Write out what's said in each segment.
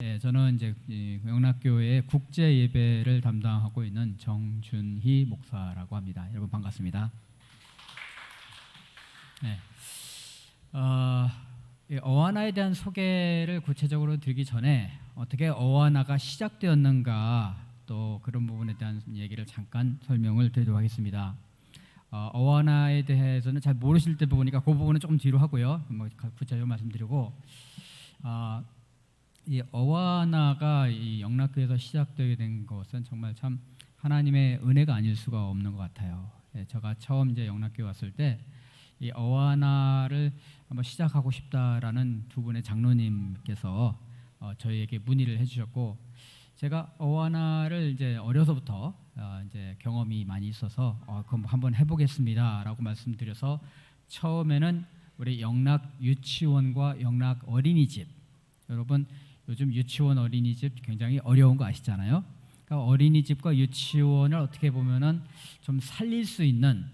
네, 저는 이제 영락교회 국제 예배를 담당하고 있는 정준희 목사라고 합니다. 여러분 반갑습니다. 네, 이 어와나에 대한 소개를 구체적으로 드리기 전에 어떻게 어와나가 시작되었는가 또 그런 부분에 대한 얘기를 잠깐 설명을 드리도록 하겠습니다. 어와나에 대해서는 잘 모르실 때 보니까 그 부분은 조금 뒤로 하고요. 구체적으로 말씀드리고. 이 어와나가 이 영락교에서 시작되게 된 것은 정말 참 하나님의 은혜가 아닐 수가 없는 것 같아요. 제가 처음 이제 영락교에 왔을 때 이 어와나를 한번 시작하고 싶다라는 두 분의 장로님께서 저희에게 문의를 해주셨고, 제가 어와나를 이제 어려서부터 이제 경험이 많이 있어서 그럼 한번 해보겠습니다라고 말씀드려서 처음에는 우리 영락 유치원과 영락 어린이집, 여러분 요즘 유치원 어린이집 굉장히 어려운 거 아시잖아요. 그러니까 어린이집과 유치원을 어떻게 보면은 좀 살릴 수 있는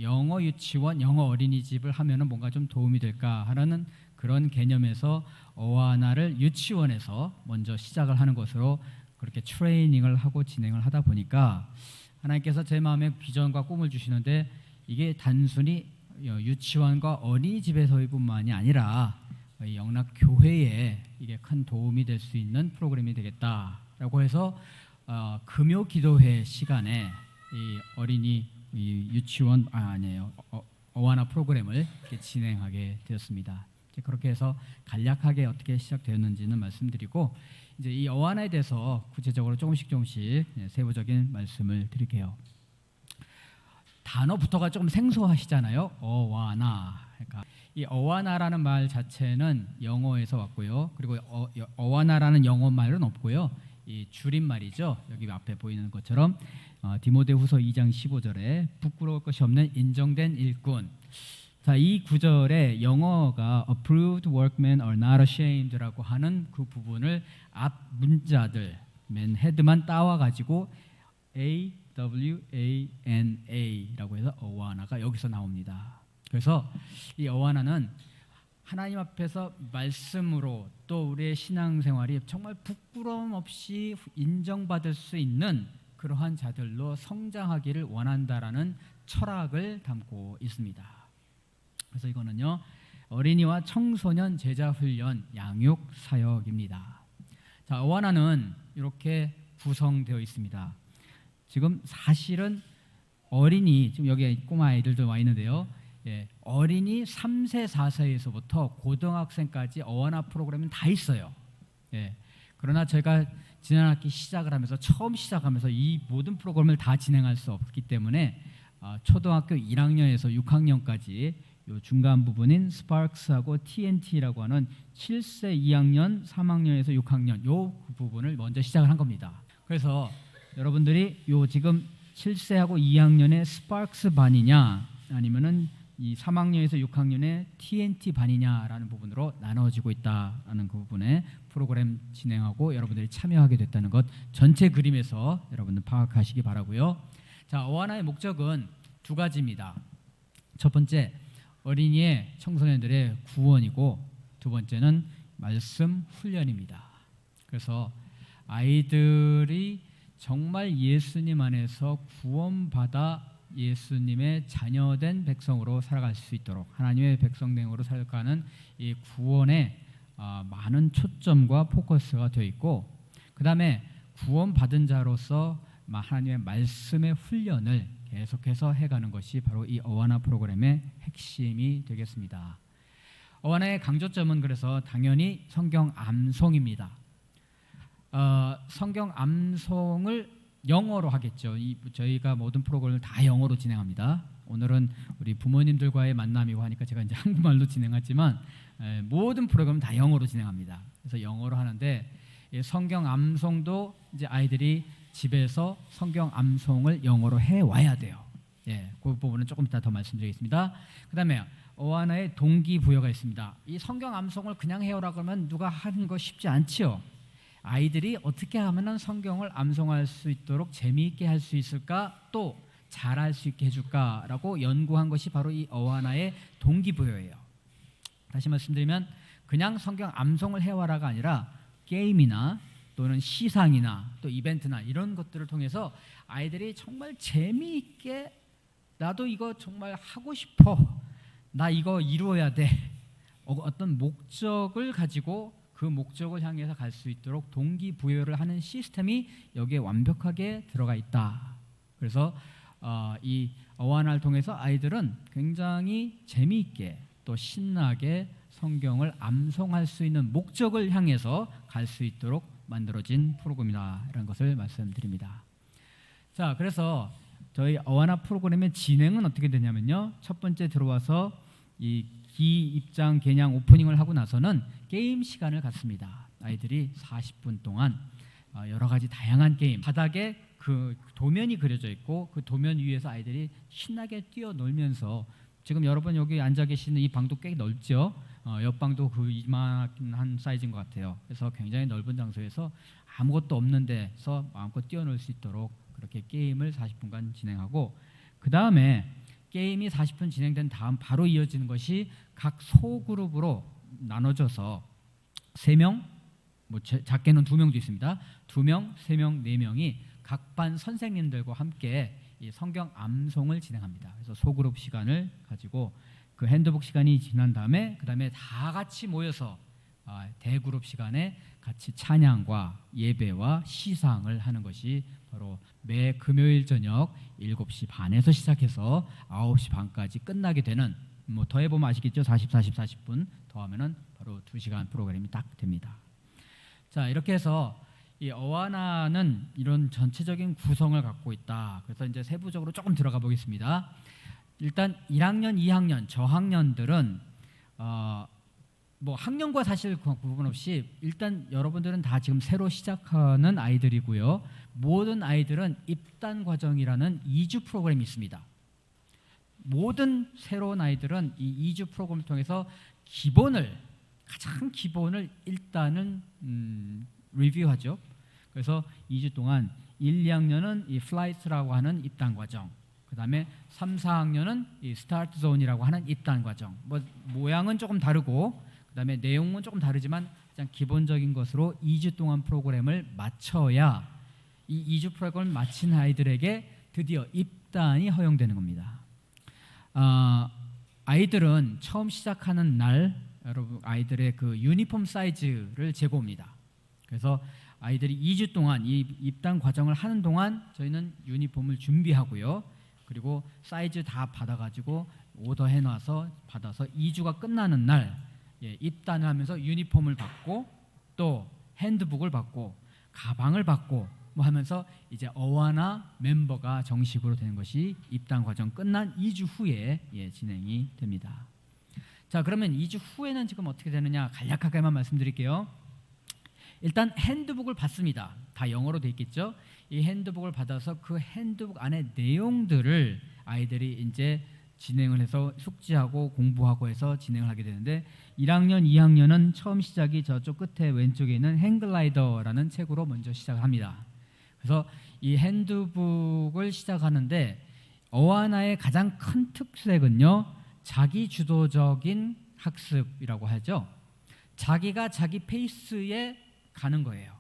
영어 유치원, 영어 어린이집을 하면은 뭔가 좀 도움이 될까 하는 그런 개념에서 어와나를 유치원에서 먼저 시작을 하는 것으로 그렇게 트레이닝을 하고 진행을 하다 보니까 하나님께서 제 마음에 비전과 꿈을 주시는데 이게 단순히 유치원과 어린이집에서뿐만이 아니라 영락교회에 이게 큰 도움이 될 수 있는 프로그램이 되겠다라고 해서 금요 기도회 시간에 이 어린이 유치원 어와나 프로그램을 이렇게 진행하게 되었습니다. 그렇게 해서 간략하게 어떻게 시작되었는지는 말씀드리고, 이제 이 어와나에 대해서 구체적으로 조금씩 세부적인 말씀을 드릴게요. 단어부터가 조금 생소하시잖아요. 어와나. 그러니까 이 어와나라는 말 자체는 영어에서 왔고요. 그리고 어와나라는 영어 말은 없고요. 이 줄임말이죠. 여기 앞에 보이는 것처럼 디모데후서 2장 15절에 부끄러울 것이 없는 인정된 일꾼. 자, 이 구절에 영어가 approved workmen are not ashamed라고 하는 그 부분을 앞 문자들 맨 헤드만 따와 가지고 AWANA라고 해서 어와나가 여기서 나옵니다. 그래서 이 어와나는 하나님 앞에서 말씀으로 또 우리의 신앙생활이 정말 부끄러움 없이 인정받을 수 있는 그러한 자들로 성장하기를 원한다라는 철학을 담고 있습니다. 그래서 이거는요, 어린이와 청소년 제자 훈련 양육 사역입니다. 자, 어와나는 이렇게 구성되어 있습니다. 지금 사실은 어린이, 지금 여기 꼬마 아이들도 와 있는데요. 어린이 3세, 4세에서부터 고등학생까지 어와나 프로그램은 다 있어요. 그러나 제가 지난 학기 처음 시작하면서 이 모든 프로그램을 다 진행할 수 없기 때문에 초등학교 1학년에서 6학년까지 요 중간 부분인 스파크스하고 TNT라고 하는 7세, 2학년, 3학년에서 6학년 요 부분을 먼저 시작을 한 겁니다. 그래서 여러분들이 요 지금 7세하고 2학년의 스파크스 반이냐 아니면은 이 3학년에서 6학년의 TNT 반이냐라는 부분으로 나눠지고 있다라는 그 부분에 프로그램 진행하고 여러분들이 참여하게 됐다는 것 전체 그림에서 여러분들 파악하시기 바라고요. 자, 어와나의 목적은 두 가지입니다. 첫 번째, 어린이의 청소년들의 구원이고, 두 번째는 말씀 훈련입니다. 그래서 아이들이 정말 예수님 안에서 구원받아 예수님의 자녀된 백성으로 살아갈 수 있도록 하나님의 백성됨으로 살아가는 이 구원에 많은 초점과 포커스가 되어 있고, 그 다음에 구원받은 자로서 하나님의 말씀의 훈련을 계속해서 해가는 것이 바로 이 어와나 프로그램의 핵심이 되겠습니다. 어와나의 강조점은 그래서 당연히 성경 암송입니다. 성경 암송을 영어로 하겠죠. 저희가 모든 프로그램을 다 영어로 진행합니다. 오늘은 우리 부모님들과의 만남이고 하니까 제가 이제 한국말로 진행하지만 모든 프로그램은 다 영어로 진행합니다. 그래서 영어로 하는데 성경 암송도 이제 아이들이 집에서 성경 암송을 영어로 해 와야 돼요. 그 부분은 조금 이따 더 말씀드리겠습니다. 그다음에 어와나의 동기부여가 있습니다. 이 성경 암송을 그냥 해오라 그러면 누가 하는 거 쉽지 않지요. 아이들이 어떻게 하면 성경을 암송할 수 있도록 재미있게 할 수 있을까, 또 잘할 수 있게 해줄까라고 연구한 것이 바로 이 어와나의 동기부여예요. 다시 말씀드리면 그냥 성경 암송을 해와라가 아니라 게임이나 또는 시상이나 또 이벤트나 이런 것들을 통해서 아이들이 정말 재미있게 나도 이거 정말 하고 싶어, 나 이거 이루어야 돼, 어떤 목적을 가지고 그 목적을 향해서 갈 수 있도록 동기부여를 하는 시스템이 여기에 완벽하게 들어가 있다. 그래서 이 어와나를 통해서 아이들은 굉장히 재미있게 또 신나게 성경을 암송할 수 있는 목적을 향해서 갈 수 있도록 만들어진 프로그램이다라는 것을 말씀드립니다. 자, 그래서 저희 어와나 프로그램의 진행은 어떻게 되냐면요, 첫 번째 들어와서 이 기입장 개냥 오프닝을 하고 나서는 게임 시간을 갖습니다. 아이들이 40분 동안 여러 가지 다양한 게임, 바닥에 그 도면이 그려져 있고 그 도면 위에서 아이들이 신나게 뛰어놀면서, 지금 여러분 여기 앉아 계시는 이 방도 꽤 넓죠. 옆방도 그 이만한 사이즈인 것 같아요. 그래서 굉장히 넓은 장소에서 아무것도 없는 데서 마음껏 뛰어놀 수 있도록 그렇게 게임을 40분간 진행하고, 그 다음에 게임이 40분 진행된 다음 바로 이어지는 것이 각 소그룹으로 나눠져서 3명, 뭐 작게는 2명도 있습니다. 2명, 3명, 4명이 각 반 선생님들과 함께 이 성경 암송을 진행합니다. 그래서 소그룹 시간을 가지고 그 핸드북 시간이 지난 다음에 그 다음에 다 같이 모여서 대그룹 시간에 같이 찬양과 예배와 시상을 하는 것이 바로 매 금요일 저녁 7시 반에서 시작해서 9시 반까지 끝나게 되는, 뭐 더해보면 아시겠죠? 40, 40분 더하면은 바로 2시간 프로그램이 딱 됩니다. 자, 이렇게 해서 이 어와나는 이런 전체적인 구성을 갖고 있다. 그래서 이제 세부적으로 조금 들어가 보겠습니다. 일단 1학년, 2학년, 저학년들은 뭐 학년과 사실 구분 없이 일단 여러분들은 다 지금 새로 시작하는 아이들이고요. 모든 아이들은 입단 과정이라는 2주 프로그램이 있습니다. 모든 새로운 아이들은 이 2주 프로그램을 통해서 가장 기본을 일단은 리뷰하죠. 그래서 2주 동안 1, 2학년은 이 플라이트라고 하는 입단 과정, 그 다음에 3, 4학년은 이 스타트 존이라고 하는 입단 과정. 뭐 모양은 조금 다르고 그 다음에 내용은 조금 다르지만 가장 기본적인 것으로 2주 동안 프로그램을 마쳐야 이 2주 프로그램을 마친 아이들에게 드디어 입단이 허용되는 겁니다. 아이들은 처음 시작하는 날 여러분 아이들의 그 유니폼 사이즈를 재고합니다. 그래서 아이들이 2주 동안 이 입단 과정을 하는 동안 저희는 유니폼을 준비하고요. 그리고 사이즈 다 받아가지고 오더해놔서 받아서 2주가 끝나는 날 입단을 하면서 유니폼을 받고 또 핸드북을 받고 가방을 받고 뭐 하면서 이제 어와나 멤버가 정식으로 되는 것이 입단 과정 끝난 2주 후에 진행이 됩니다. 자, 그러면 2주 후에는 지금 어떻게 되느냐 간략하게만 말씀드릴게요. 일단 핸드북을 받습니다. 다 영어로 돼 있겠죠. 이 핸드북을 받아서 그 핸드북 안에 내용들을 아이들이 이제 진행을 해서 숙지하고 공부하고 해서 진행을 하게 되는데, 1학년, 2학년은 처음 시작이 저쪽 끝에 왼쪽에 있는 행글라이더라는 책으로 먼저 시작합니다. 그래서 이 핸드북을 시작하는데 어와나의 가장 큰 특색은요, 자기 주도적인 학습이라고 하죠. 자기가 자기 페이스에 가는 거예요.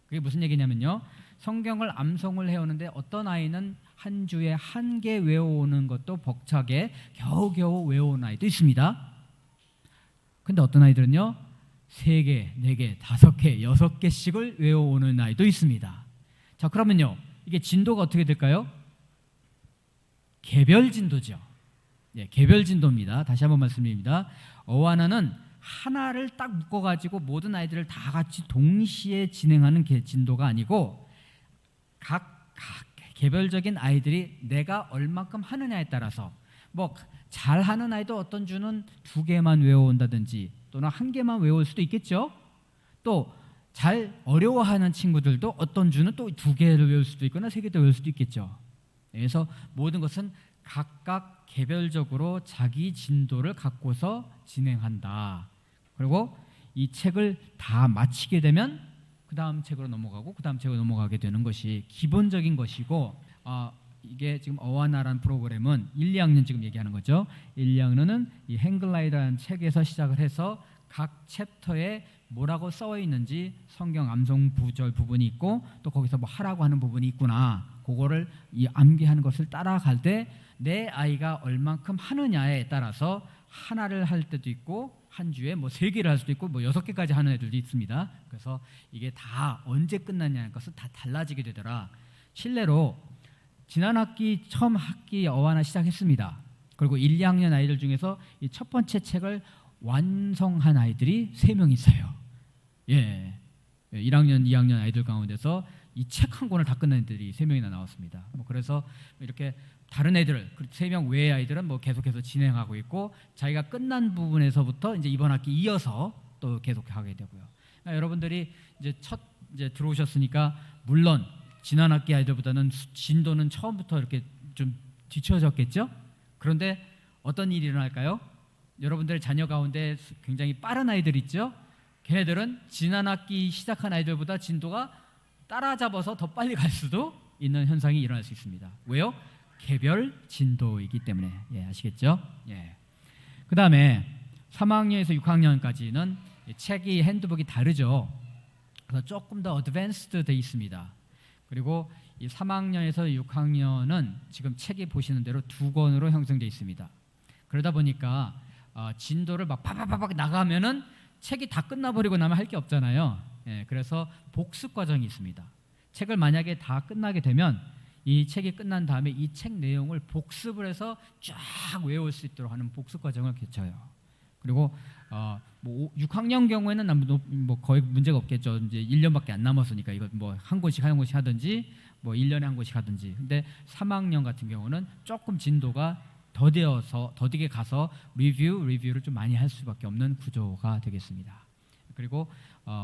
그게 무슨 얘기냐면요, 성경을 암송을 해오는데 어떤 아이는 한 주에 1개 외워오는 것도 벅차게 겨우겨우 외워오는 아이도 있습니다. 근데 어떤 아이들은요 3개, 4개, 5개, 6개씩을 외워오는 아이도 있습니다. 자, 그러면요 이게 진도가 어떻게 될까요? 개별 진도죠. 개별 진도입니다. 다시 한번 말씀드립니다. 어와나는 하나를 딱 묶어가지고 모든 아이들을 다 같이 동시에 진행하는 진도가 아니고 각 개별적인 아이들이 내가 얼만큼 하느냐에 따라서 뭐 잘하는 아이도 어떤 주는 2개만 외워온다든지 또는 1개만 외울 수도 있겠죠. 또 잘 어려워하는 친구들도 어떤 주는 또 2개를 외울 수도 있거나 3개도 외울 수도 있겠죠. 그래서 모든 것은 각각 개별적으로 자기 진도를 갖고서 진행한다. 그리고 이 책을 다 마치게 되면 그 다음 책으로 넘어가고 그 다음 책으로 넘어가게 되는 것이 기본적인 것이고, 이게 지금 어와나라는 프로그램은 1, 2학년 지금 얘기하는 거죠. 1, 2학년은 이 행글라이드라는 책에서 시작을 해서 각 챕터에 뭐라고 써 있는지 성경 암송 구절 부분이 있고 또 거기서 뭐 하라고 하는 부분이 있구나. 그거를 이 암기하는 것을 따라갈 때 내 아이가 얼만큼 하느냐에 따라서 하나를 할 때도 있고 한 주에 뭐 3개를 할 수도 있고 뭐 6개까지 하는 애들도 있습니다. 그래서 이게 다 언제 끝났냐는 것은 다 달라지게 되더라. 실례로 지난 학기 처음 학기 어와나 시작했습니다. 그리고 1, 2학년 아이들 중에서 이 첫 번째 책을 완성한 아이들이 3명 있어요. 예, 1학년, 2학년 아이들 가운데서 이 책 한 권을 다 끝낸 애들이 3명이나 나왔습니다. 뭐 그래서 이렇게 다른 애들, 3명 외의 아이들은 뭐 계속해서 진행하고 있고 자기가 끝난 부분에서부터 이제 이번 학기 이어서 또 계속하게 되고요. 그러니까 여러분들이 이제 들어오셨으니까 물론 지난 학기 아이들보다는 진도는 처음부터 이렇게 좀 뒤처졌겠죠? 그런데 어떤 일이 일어날까요? 여러분들의 자녀 가운데 굉장히 빠른 아이들 있죠? 걔네들은 지난 학기 시작한 아이들보다 진도가 따라잡아서 더 빨리 갈 수도 있는 현상이 일어날 수 있습니다. 왜요? 개별 진도이기 때문에. 예, 아시겠죠? 예. 그 다음에 3학년에서 6학년까지는 책이 핸드북이 다르죠. 그래서 조금 더 어드밴스드 돼 있습니다. 그리고 이 3학년에서 6학년은 지금 책이 보시는 대로 2권으로 형성되어 있습니다. 그러다 보니까 진도를 막 파파파박 나가면은 책이 다 끝나버리고 나면 할 게 없잖아요. 예, 그래서 복습 과정이 있습니다. 책을 만약에 다 끝나게 되면 이 책이 끝난 다음에 이 책 내용을 복습을 해서 쫙 외울 수 있도록 하는 복습 과정을 거쳐요. 그리고 뭐 6학년 경우에는 뭐 거의 문제가 없겠죠. 이제 1년밖에 안 남았으니까 이거 뭐 한 권씩 하든지 뭐 1년에 한 권씩 하든지. 근데 3학년 같은 경우는 조금 진도가 더디게 가서 리뷰를 좀 많이 할 수밖에 없는 구조가 되겠습니다. 그리고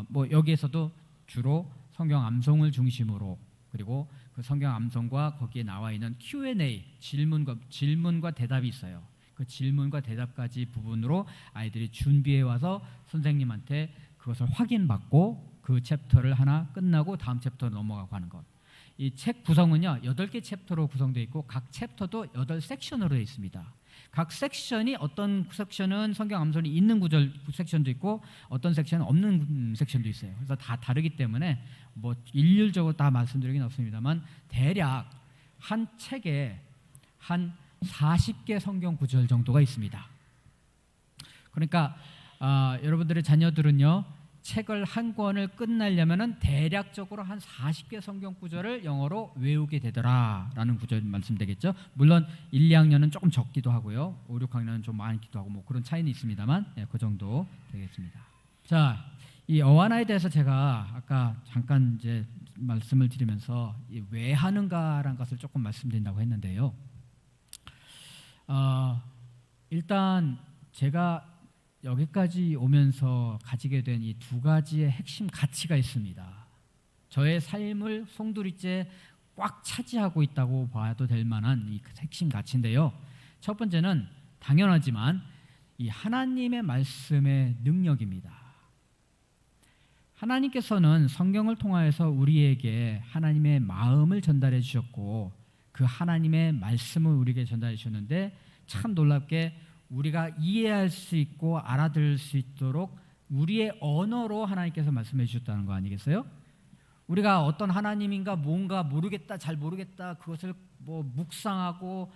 뭐 여기에서도 주로 성경 암송을 중심으로 그리고 그 성경 암송과 거기에 나와 있는 Q&A 질문과 대답이 있어요. 그 질문과 대답까지 부분으로 아이들이 준비해 와서 선생님한테 그것을 확인받고 그 챕터를 하나 끝나고 다음 챕터로 넘어가고 하는 것. 이 책 구성은요 8개 챕터로 구성되어 있고 각 챕터도 8섹션으로 되어 있습니다. 각 섹션이 어떤 섹션은 성경 암송이 있는 구절 섹션도 있고 어떤 섹션은 없는 섹션도 있어요. 그래서 다 다르기 때문에 뭐 일률적으로 다 말씀드리긴 없습니다만 대략 한 책에 한 40개 성경 구절 정도가 있습니다. 그러니까 여러분들의 자녀들은요 책을 한 권을 끝내려면은 대략적으로 한 40개 성경 구절을 영어로 외우게 되더라라는 구절 말씀되겠죠. 물론 1, 2학년은 조금 적기도 하고요. 5, 6학년은 좀 많기도 하고 뭐 그런 차이는 있습니다만 그 정도 되겠습니다. 자, 이 어와나에 대해서 제가 아까 잠깐 이제 말씀을 드리면서 왜 하는가라는 것을 조금 말씀드린다고 했는데요. 일단 제가 여기까지 오면서 가지게 된 이 2가지의 핵심 가치가 있습니다. 저의 삶을 송두리째 꽉 차지하고 있다고 봐도 될 만한 이 핵심 가치인데요. 첫 번째는 당연하지만 이 하나님의 말씀의 능력입니다. 하나님께서는 성경을 통하여서 우리에게 하나님의 마음을 전달해 주셨고 그 하나님의 말씀을 우리에게 전달해 주셨는데 참 놀랍게 우리가 이해할 수 있고 알아들을 수 있도록 우리의 언어로 하나님께서 말씀해 주셨다는 거 아니겠어요? 우리가 어떤 하나님인가 뭔가 모르겠다 잘 모르겠다 그것을 뭐 묵상하고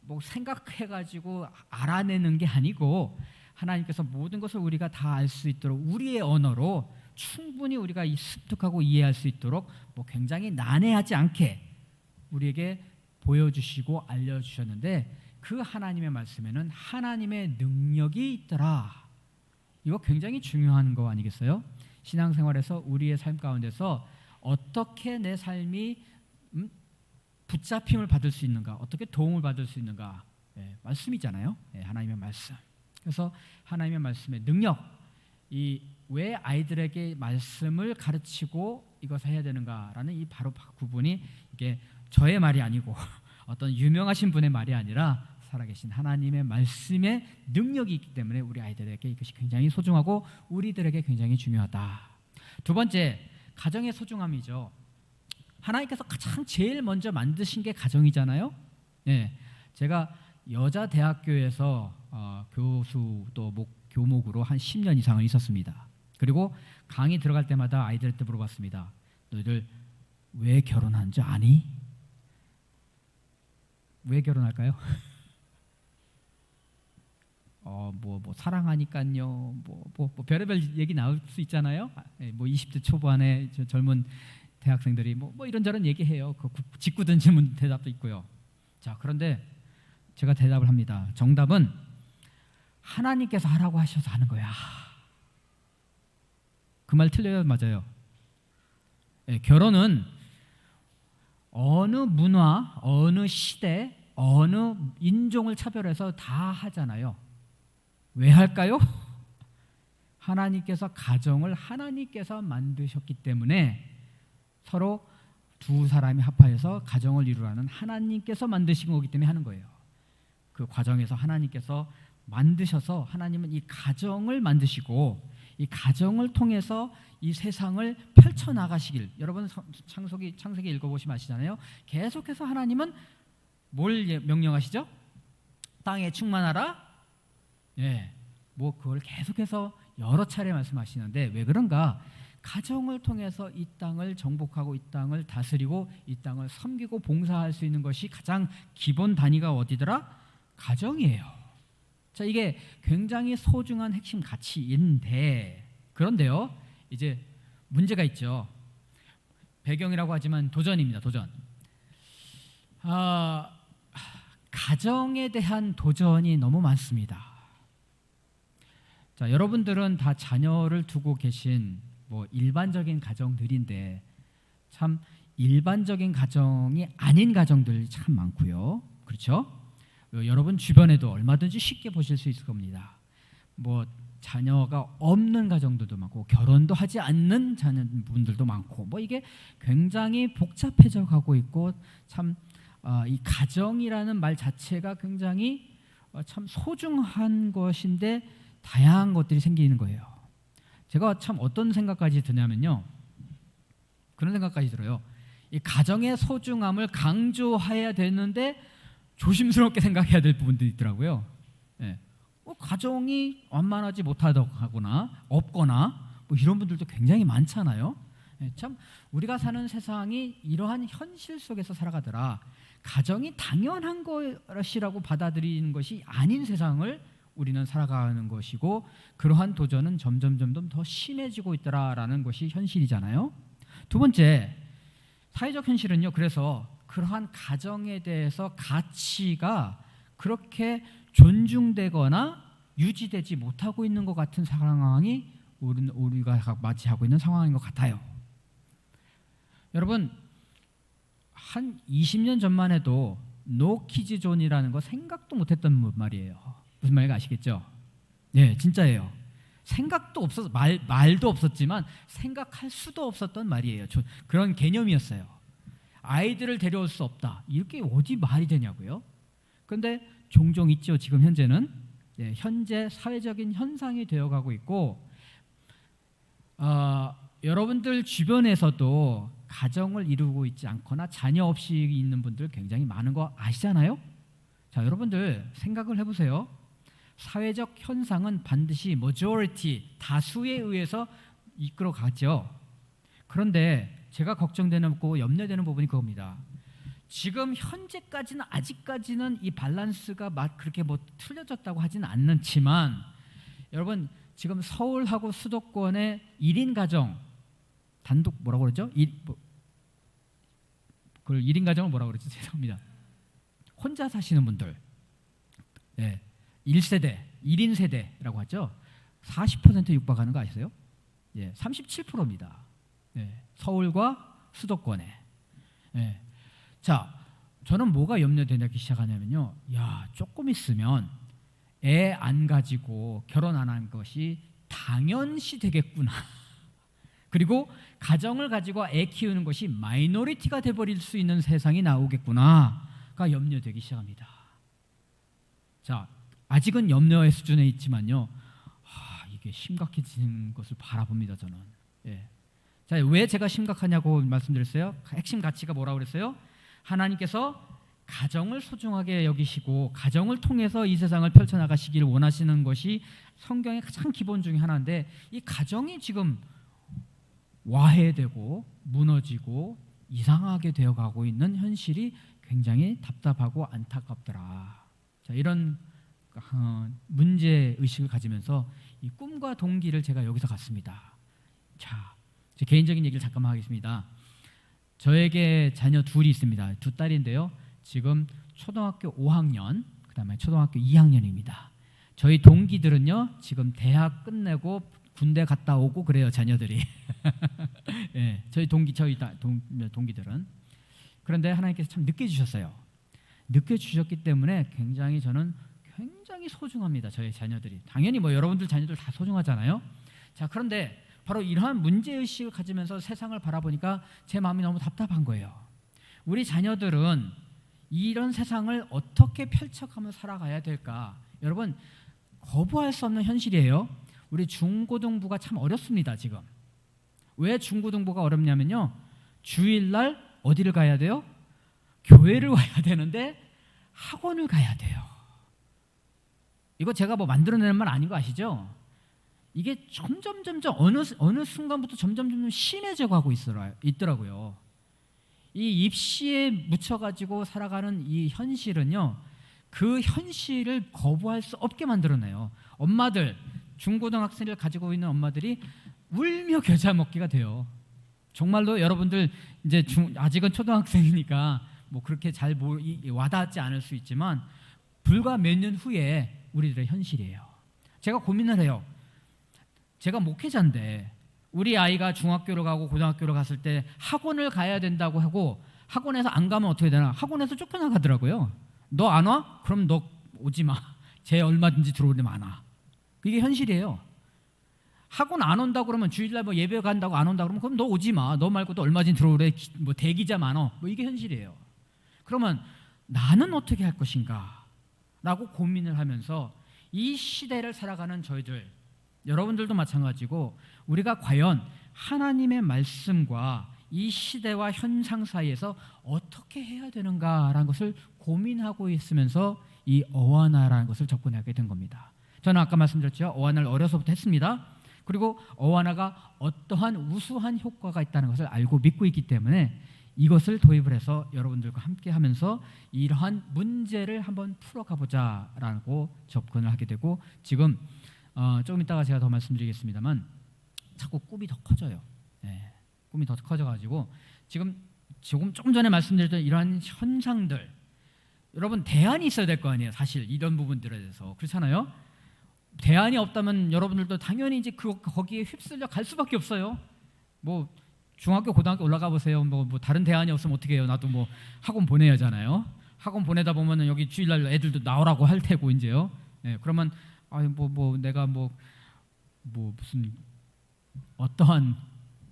뭐 생각해가지고 알아내는 게 아니고 하나님께서 모든 것을 우리가 다 알 수 있도록 우리의 언어로 충분히 우리가 습득하고 이해할 수 있도록 뭐 굉장히 난해하지 않게 우리에게 보여주시고 알려주셨는데 그 하나님의 말씀에는 하나님의 능력이 있더라. 이거 굉장히 중요한 거 아니겠어요? 신앙생활에서 우리의 삶 가운데서 어떻게 내 삶이 붙잡힘을 받을 수 있는가, 어떻게 도움을 받을 수 있는가, 말씀이잖아요. 하나님의 말씀. 그래서 하나님의 말씀의 능력, 왜 아이들에게 말씀을 가르치고 이것을 해야 되는가라는 이 바로 구분이 이게 저의 말이 아니고 어떤 유명하신 분의 말이 아니라 살아계신 하나님의 말씀의 능력이 있기 때문에 우리 아이들에게 이것이 굉장히 소중하고 우리들에게 굉장히 중요하다. 2번째, 가정의 소중함이죠. 하나님께서 가장 제일 먼저 만드신 게 가정이잖아요. 제가 여자 대학교에서 교수 또 교목으로 한 10년 이상을 있었습니다. 그리고 강의 들어갈 때마다 아이들한테 물어봤습니다. 너희들 왜 결혼한 줄 아니? 왜 결혼할까요? 뭐 사랑하니까요. 뭐 별의별 얘기 나올 수 있잖아요. 뭐 20대 초반에 젊은 대학생들이 뭐 이런저런 얘기해요. 그 짓궂은 질문 대답도 있고요. 자, 그런데 제가 대답을 합니다. 정답은 하나님께서 하라고 하셔서 하는 거야. 그 말 틀려요? 맞아요. 결혼은 어느 문화, 어느 시대, 어느 인종을 차별해서 다 하잖아요. 왜 할까요? 하나님께서 가정을 하나님께서 만드셨기 때문에 서로 두 사람이 합하여서 가정을 이루라는 하나님께서 만드신 거기 때문에 하는 거예요. 그 과정에서 하나님께서 만드셔서 하나님은 이 가정을 만드시고 이 가정을 통해서 이 세상을 펼쳐나가시길, 여러분 창세기 읽어보시면 아시잖아요. 계속해서 하나님은 뭘 명령하시죠? 땅에 충만하라. 뭐 그걸 계속해서 여러 차례 말씀하시는데 왜 그런가? 가정을 통해서 이 땅을 정복하고 이 땅을 다스리고 이 땅을 섬기고 봉사할 수 있는 것이 가장 기본 단위가 어디더라? 가정이에요. 자, 이게 굉장히 소중한 핵심 가치인데, 그런데요, 이제 문제가 있죠. 배경이라고 하지만 도전입니다. 도전. 가정에 대한 도전이 너무 많습니다. 자, 여러분들은 다 자녀를 두고 계신 뭐 일반적인 가정들인데 참 일반적인 가정이 아닌 가정들이 참 많고요. 그렇죠? 여러분 주변에도 얼마든지 쉽게 보실 수 있을 겁니다. 뭐 자녀가 없는 가정들도 많고 결혼도 하지 않는 자녀분들도 많고 뭐 이게 굉장히 복잡해져 가고 있고 참 이 가정이라는 말 자체가 굉장히 참 소중한 것인데 다양한 것들이 생기는 거예요. 제가 참 어떤 생각까지 드냐면요, 그런 생각까지 들어요. 이 가정의 소중함을 강조해야 되는데 조심스럽게 생각해야 될 부분들이 있더라고요. 가정이 완만하지 못하거나 없거나 뭐 이런 분들도 굉장히 많잖아요. 참 우리가 사는 세상이 이러한 현실 속에서 살아가더라. 가정이 당연한 것이라고 받아들이는 것이 아닌 세상을 우리는 살아가는 것이고 그러한 도전은 점점 더 심해지고 있더라라는 것이 현실이잖아요. 두 번째, 사회적 현실은요. 그래서 그러한 가정에 대해서 가치가 그렇게 존중되거나 유지되지 못하고 있는 것 같은 상황이 우리가 맞이하고 있는 상황인 것 같아요. 여러분, 한 20년 전만 해도 노키즈 존이라는 거 생각도 못했던 말이에요. 무슨 말인지 아시겠죠? 네, 진짜예요. 생각도 없어서 말도 없었지만 생각할 수도 없었던 말이에요. 그런 개념이었어요. 아이들을 데려올 수 없다. 이렇게 어디 말이 되냐고요? 그런데 종종 있죠. 지금 현재는 현재 사회적인 현상이 되어가고 있고 여러분들 주변에서도 가정을 이루고 있지 않거나 자녀 없이 있는 분들 굉장히 많은 거 아시잖아요? 자, 여러분들 생각을 해보세요. 사회적 현상은 반드시 majority, 다수에 의해서 이끌어가죠. 그런데 제가 걱정되는 거, 염려되는 부분이 그겁니다. 지금 현재까지는 아직까지는 이 밸런스가 그렇게 뭐 틀려졌다고 하지는 않지만 여러분 지금 서울하고 수도권의 1인 가정 단독 뭐라고 그러죠? 그걸 1인 가정을 뭐라고 그러죠? 죄송합니다. 혼자 사시는 분들 1세대, 1인 세대라고 하죠. 40% 육박하는 거 아시세요? 37%입니다. 서울과 수도권에. 자, 저는 뭐가 염려되기 시작하냐면요. 야, 조금 있으면 애 안 가지고 결혼 안 한 것이 당연시 되겠구나. 그리고 가정을 가지고 애 키우는 것이 마이너리티가 돼버릴 수 있는 세상이 나오겠구나가 염려되기 시작합니다. 자, 아직은 염려의 수준에 있지만요. 이게 심각해지는 것을 바라봅니다. 저는. 자, 왜 제가 심각하냐고 말씀드렸어요? 핵심 가치가 뭐라고 그랬어요? 하나님께서 가정을 소중하게 여기시고 가정을 통해서 이 세상을 펼쳐나가시기를 원하시는 것이 성경의 가장 기본 중에 하나인데, 이 가정이 지금 와해되고 무너지고 이상하게 되어가고 있는 현실이 굉장히 답답하고 안타깝더라. 자, 이런 문제의식을 가지면서 이 꿈과 동기를 제가 여기서 갖습니다. 자, 제 개인적인 얘기를 잠깐만 하겠습니다. 저에게 자녀 둘이 있습니다. 두 딸인데요. 지금 초등학교 5학년, 그 다음에 초등학교 2학년입니다. 저희 동기들은요, 지금 대학 끝내고 군대 갔다 오고 그래요, 자녀들이. 예, 저희 동기들은. 그런데 하나님께서 참 늦게 주셨어요. 늦게 주셨기 때문에 저는 굉장히 소중합니다. 저희 자녀들이. 당연히 뭐 여러분들 자녀들 다 소중하잖아요. 자, 그런데 바로 이러한 문제의식을 가지면서 세상을 바라보니까 제 마음이 너무 답답한 거예요. 우리 자녀들은 이런 세상을 어떻게 펼쳐가며 살아가야 될까? 여러분, 거부할 수 없는 현실이에요. 우리 중고등부가 참 어렵습니다, 지금. 왜 중고등부가 어렵냐면요, 주일날 어디를 가야 돼요? 교회를 가야 되는데 학원을 가야 돼요. 이거 제가 뭐 만들어내는 말 아닌 거 아시죠? 이게 점점 어느 순간부터 점점 심해져 가고 있더라고요. 이 입시에 묻혀가지고 살아가는 이 현실은요, 그 현실을 거부할 수 없게 만들어내요. 엄마들, 중고등학생을 가지고 있는 엄마들이 울며 겨자 먹기가 돼요. 정말로 여러분들 이제 아직은 초등학생이니까 뭐 그렇게 잘 와닿지 않을 수 있지만 불과 몇 년 후에 우리들의 현실이에요. 제가 고민을 해요. 제가 목회자인데 우리 아이가 중학교를 가고 고등학교를 갔을 때 학원을 가야 된다고 하고, 학원에서 안 가면 어떻게 되나? 학원에서 쫓겨나가더라고요. 너 안 와? 그럼 너 오지 마. 쟤 얼마든지 들어오려면 안 와. 이게 현실이에요. 학원 안 온다고 그러면, 주일날 뭐 예배 간다고 안 온다고 그러면, 그럼 너 오지 마. 너 말고도 얼마든지 들어오래. 뭐 대기자 많어. 뭐 이게 현실이에요. 그러면 나는 어떻게 할 것인가? 라고 고민을 하면서 이 시대를 살아가는 저희들, 여러분들도 마찬가지고, 우리가 과연 하나님의 말씀과 이 시대와 현상 사이에서 어떻게 해야 되는가라는 것을 고민하고 있으면서 이 어와나라는 것을 접근하게 된 겁니다. 저는 아까 말씀드렸죠. 어와나를 어려서부터 했습니다. 그리고 어와나가 어떠한 우수한 효과가 있다는 것을 알고 믿고 있기 때문에 이것을 도입을 해서 여러분들과 함께 하면서 이러한 문제를 한번 풀어가보자라고 접근을 하게 되고, 지금 조금 이따가 제가 더 말씀드리겠습니다만 자꾸 꿈이 더 커져요. 네, 꿈이 더 커져가지고 지금 조금 전에 말씀드렸던 이러한 현상들, 여러분 대안이 있어야 될 거 아니에요. 사실 이런 부분들에 대해서. 그렇잖아요. 대안이 없다면 여러분들도 당연히 이제 거기에 휩쓸려 갈 수밖에 없어요. 뭐 중학교 고등학교 올라가 보세요. 뭐 다른 대안이 없으면 어떻게 해요? 나도 뭐 학원 보내야 하잖아요. 학원 보내다 보면은 여기 주일날 애들도 나오라고 할 테고 이제요. 네, 그러면 내가 무슨 어떠한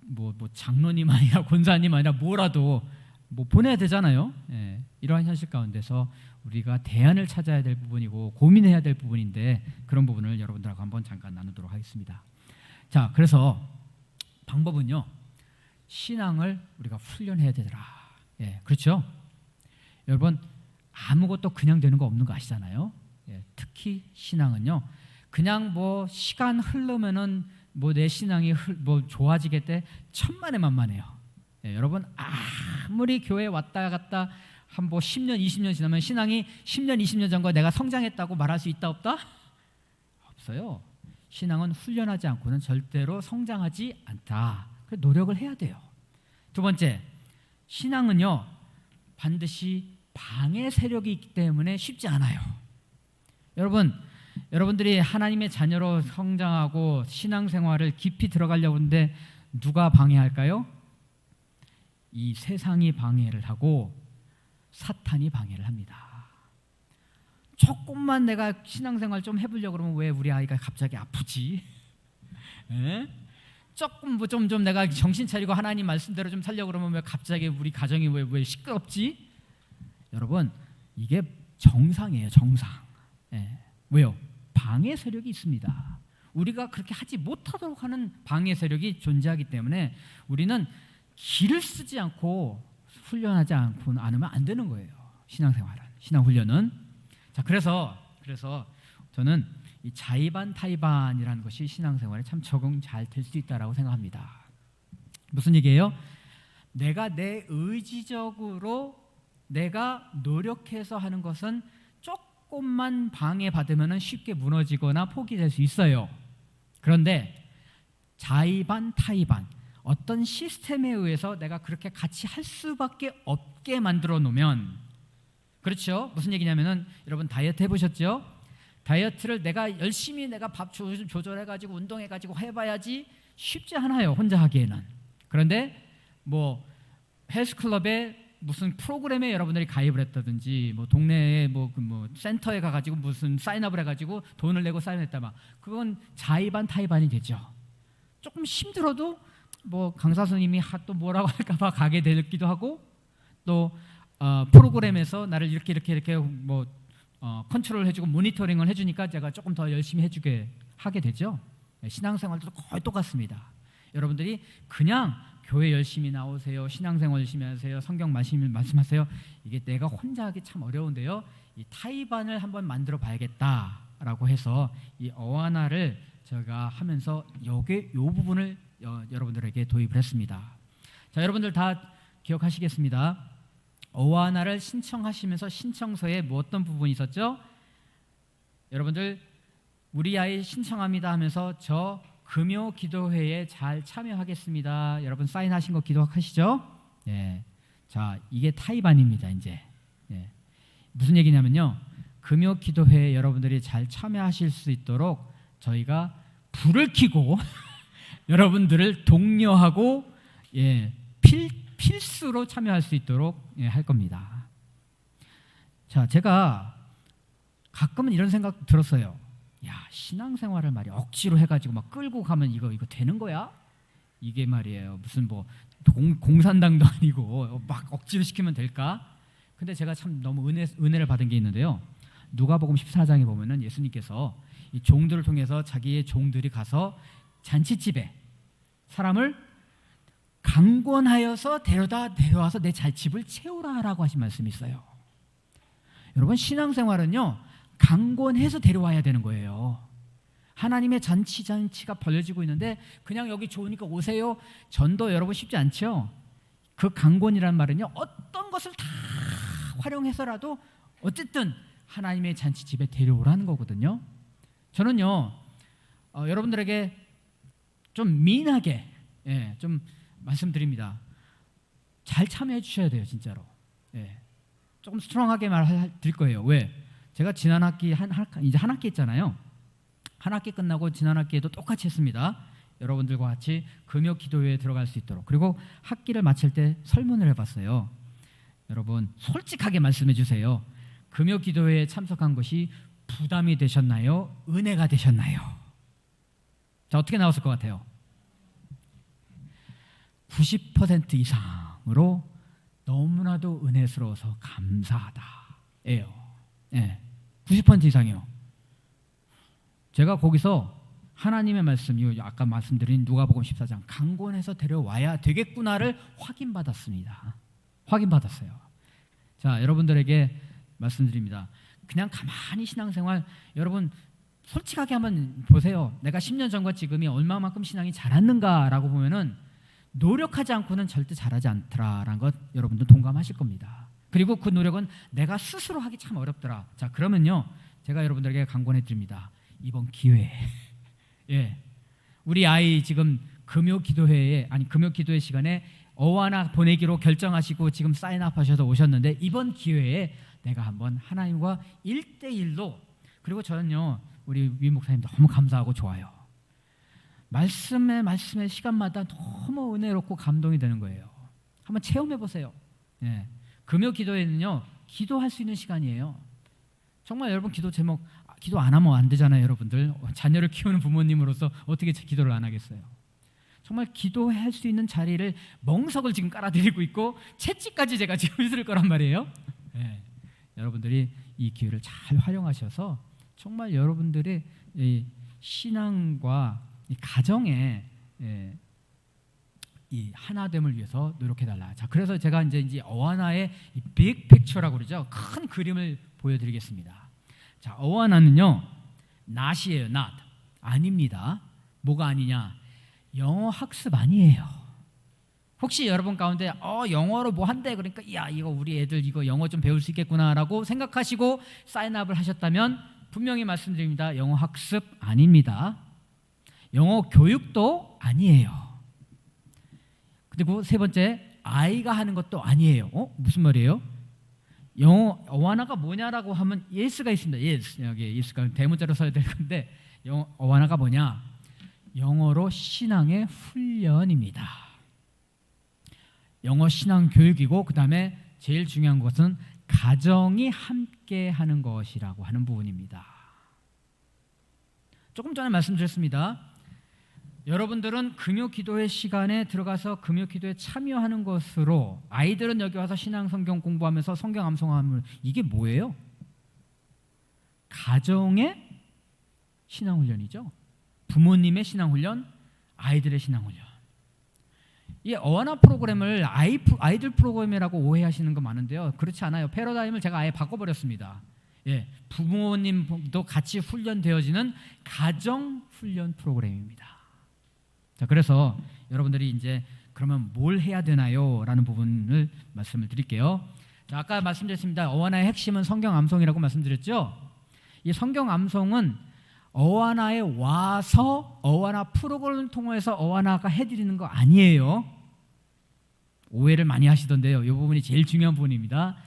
뭐 장로님 아니라 권사님 아니라 뭐라도 뭐 보내야 되잖아요. 예, 이러한 현실 가운데서 우리가 대안을 찾아야 될 부분이고 고민해야 될 부분인데, 그런 부분을 여러분들하고 한번 잠깐 나누도록 하겠습니다. 자, 그래서 방법은요, 신앙을 우리가 훈련해야 되더라. 예, 그렇죠? 여러분, 아무것도 그냥 되는 거 없는 거 아시잖아요. 예, 특히 신앙은요, 그냥 뭐 시간 흐르면은 뭐 내 신앙이 뭐 좋아지겠대, 천만에 만만해요. 예, 여러분, 아무리 교회 왔다 갔다 한 뭐 10년 20년 지나면 신앙이 10년 20년 전과 내가 성장했다고 말할 수 있다 없다? 없어요. 신앙은 훈련하지 않고는 절대로 성장하지 않다. 그래서 노력을 해야 돼요. 두 번째, 신앙은요 반드시 방해 세력이 있기 때문에 쉽지 않아요. 여러분들이 하나님의 자녀로 성장하고 신앙생활을 깊이 들어가려고 하는데 누가 방해할까요? 이 세상이 방해를 하고 사탄이 방해를 합니다. 조금만 내가 신앙생활 좀 해보려고 그러면 왜 우리 아이가 갑자기 아프지? 에? 조금 뭐 좀 내가 정신 차리고 하나님 말씀대로 좀 살려고 그러면 왜 갑자기 우리 가정이 왜 시끄럽지? 여러분, 이게 정상이에요, 정상. 예. 왜요? 방해 세력이 있습니다. 우리가 그렇게 하지 못하도록 하는 방해 세력이 존재하기 때문에 우리는 기를 쓰지 않고 훈련하지 않으면 안 되는 거예요. 신앙생활은, 신앙훈련은. 자, 그래서 저는 이 자의반 타의반이라는 것이 신앙생활에 참 적응 잘 될 수 있다라고 생각합니다. 무슨 얘기예요? 내가 내 의지적으로 내가 노력해서 하는 것은 조금만 방해받으면 쉽게 무너지거나 포기될 수 있어요. 그런데 자의반 타의반, 어떤 시스템에 의해서 내가 그렇게 같이 할 수밖에 없게 만들어 놓으면, 그렇죠? 무슨 얘기냐면은 여러분 다이어트 해보셨죠? 다이어트를 내가 열심히 내가 밥 조절해가지고 운동해가지고 해봐야지 쉽지 않아요, 혼자 하기에는. 그런데 뭐 헬스클럽에 무슨 프로그램에 여러분들이 가입을 했다든지, 뭐 동네에 뭐 센터에 가가지고 무슨 사인업을 해가지고 돈을 내고 사인했다, 막 그건 자의반 타의반이 되죠. 조금 힘들어도 뭐 강사 선생님이 또 뭐라고 할까봐 가게 되기도 하고, 또 프로그램에서 나를 이렇게 뭐 컨트롤 해주고 모니터링을 해주니까 제가 조금 더 열심히 해주게 하게 되죠. 신앙생활도 거의 똑같습니다. 여러분들이 그냥 교회 열심히 나오세요, 신앙생활 열심히 하세요, 성경 말씀하세요, 이게 내가 혼자 하기 참 어려운데요, 이 타의반을 한번 만들어 봐야겠다라고 해서 이 어와나를 제가 하면서 요 부분을 여러분들에게 도입을 했습니다. 자, 여러분들 다 기억하시겠습니다. 어와나를 신청하시면서 신청서에 뭐 어떤 부분이 있었죠? 여러분들 우리 아이 신청합니다 하면서 저 금요 기도회에 잘 참여하겠습니다. 여러분 사인하신 거 기도하시죠? 예. 자, 이게 타의반입니다. 이제 무슨 얘기냐면요, 금요 기도회에 여러분들이 잘 참여하실 수 있도록 저희가 불을 켜고 여러분들을 독려하고 필수로 참여할 수 있도록 할 겁니다. 자, 제가 가끔은 이런 생각 들었어요. 야, 신앙생활을 말이야 억지로 해가지고 막 끌고 가면 이거 되는 거야? 이게 말이에요, 무슨 뭐 공산당도 아니고 막 억지로 시키면 될까? 근데 제가 참 너무 은혜를 받은 게 있는데요, 누가복음 14장에 보면은 예수님께서 이 종들을 통해서 자기의 종들이 가서 잔치집에 사람을 강권하여서 데려와서 내 집을 채우라라고 하신 말씀이 있어요. 여러분, 신앙생활은요 강권해서 데려와야 되는 거예요. 하나님의 잔치가 벌어지고 있는데 그냥 여기 좋으니까 오세요, 전도 여러분 쉽지 않죠? 그 강권이란 말은요, 어떤 것을 다 활용해서라도 어쨌든 하나님의 잔치집에 데려오라는 거거든요. 저는요 여러분들에게 좀 미인하게 좀 말씀드립니다. 잘 참여해 주셔야 돼요, 진짜로. 조금 스트롱하게 말드릴 거예요. 왜? 제가 지난 학기 이제 한 학기 했잖아요. 한 학기 끝나고 지난 학기에도 똑같이 했습니다. 여러분들과 같이 금요 기도회에 들어갈 수 있도록. 그리고 학기를 마칠 때 설문을 해봤어요. 여러분 솔직하게 말씀해 주세요. 금요 기도회에 참석한 것이 부담이 되셨나요? 은혜가 되셨나요? 자, 어떻게 나왔을 것 같아요? 90% 이상으로 너무나도 은혜스러워서 감사하다예요. 90% 이상이요. 제가 거기서 하나님의 말씀이 아까 말씀드린 누가복음 14장 강권해서 데려와야 되겠구나를 확인받았습니다. 확인받았어요. 자, 여러분들에게 말씀드립니다. 그냥 가만히 신앙생활, 여러분 솔직하게 한번 보세요. 내가 10년 전과 지금이 얼마만큼 신앙이 자랐는가라고 보면은 노력하지 않고는 절대 잘하지 않더라라는 것 여러분도 동감하실 겁니다. 그리고 그 노력은 내가 스스로 하기 참 어렵더라. 자, 그러면요 제가 여러분들에게 강권해 드립니다. 이번 기회에 우리 아이 지금 금요 기도회 시간에 어와나 보내기로 결정하시고 지금 사인업 하셔서 오셨는데, 이번 기회에 내가 한번 하나님과 1대1로, 그리고 저는요 우리 위 목사님 너무 감사하고 좋아요. 말씀에 시간마다 너무 은혜롭고 감동이 되는 거예요. 한번 체험해 보세요. 금요 기도회는요 기도할 수 있는 시간이에요. 정말 여러분 기도 제목, 기도 안 하면 안 되잖아요. 여러분들 자녀를 키우는 부모님으로서 어떻게 기도를 안 하겠어요? 정말 기도할 수 있는 자리를 멍석을 지금 깔아드리고 있고 채찍까지 제가 지금 있을 거란 말이에요. 여러분들이 이 기회를 잘 활용하셔서 정말 여러분들의 이 신앙과 이 가정에 이 하나됨을 위해서 노력해달라. 자, 그래서 제가 이제 어와나의 빅 픽처라고 그러죠. 큰 그림을 보여드리겠습니다. 자, 어와나는요, not이에요. not. 아닙니다. 뭐가 아니냐? 영어 학습 아니에요. 혹시 여러분 가운데 영어로 뭐 한대 그러니까 야 이거 우리 애들 이거 영어 좀 배울 수 있겠구나라고 생각하시고 사인업을 하셨다면 분명히 말씀드립니다. 영어 학습 아닙니다. 영어 교육도 아니에요. 그리고 세 번째, 아이가 하는 것도 아니에요. 무슨 말이에요? 영어 어와나가 뭐냐라고 하면 yes가 있습니다. yes. 여기 yes가 대문자로 써야 될 건데 영어 어와나가 뭐냐? 영어로 신앙의 훈련입니다. 영어 신앙 교육이고 그 다음에 제일 중요한 것은 가정이 함께 하는 것이라고 하는 부분입니다. 조금 전에 말씀드렸습니다. 여러분들은 금요 기도회 시간에 들어가서 금요 기도에 참여하는 것으로 아이들은 여기 와서 신앙 성경 공부하면서 성경 암송하면 이게 뭐예요? 가정의 신앙 훈련이죠. 부모님의 신앙 훈련, 아이들의 신앙 훈련. 이 어와나 프로그램을 아이들 프로그램이라고 오해하시는 거 많은데요. 그렇지 않아요. 패러다임을 제가 아예 바꿔버렸습니다. 예, 부모님도 같이 훈련되어지는 가정 훈련 프로그램입니다. 자, 그래서 여러분들이 이제 그러면 뭘 해야 되나요? 라는 부분을 말씀을 드릴게요. 자, 아까 말씀드렸습니다. 어와나의 핵심은 성경 암송이라고 말씀드렸죠. 이 성경 암송은 어와나에 와서 어와나 프로그램을 통해서 어와나가 해드리는 거 아니에요. 오해를 많이 하시던데요. 이 부분이 제일 중요한 부분입니다.